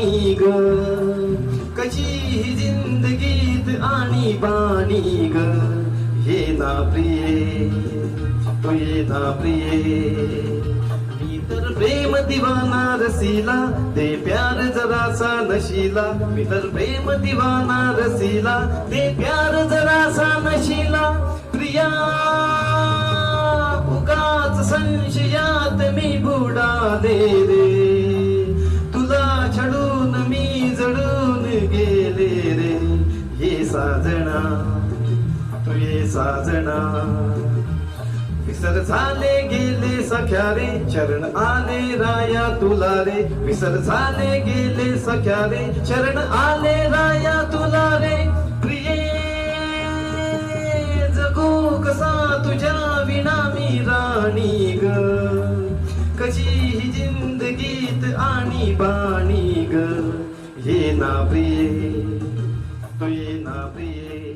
बाणी ग, कशी ही जिंदगीत आणि बाणी ग. ये ना प्रिये, तू ये ना प्रिये. मी तर प्रेम दिवाना रसीला, दे प्यार जरासा नशीला. मी तर प्रेम दिवाना रसीला, दे प्यार जरासा नशीला. प्रिया उगाच संशयात मी बुडाले रे, तुला छडून मी जडून गेले रे. ये साजना, तू ये साजना. विसर झाले गेले सख्या रे, चरण आले राया तुला रे. विसर झाले गेले सख्या रे, चरण आले राया तुला रे. प्रिये जगू कसा तुझ्या विना मी राणी ग, कशी ही जिंदगीत आणि बाणी ग. ये ना प्रिये, तू ये ना प्रिये.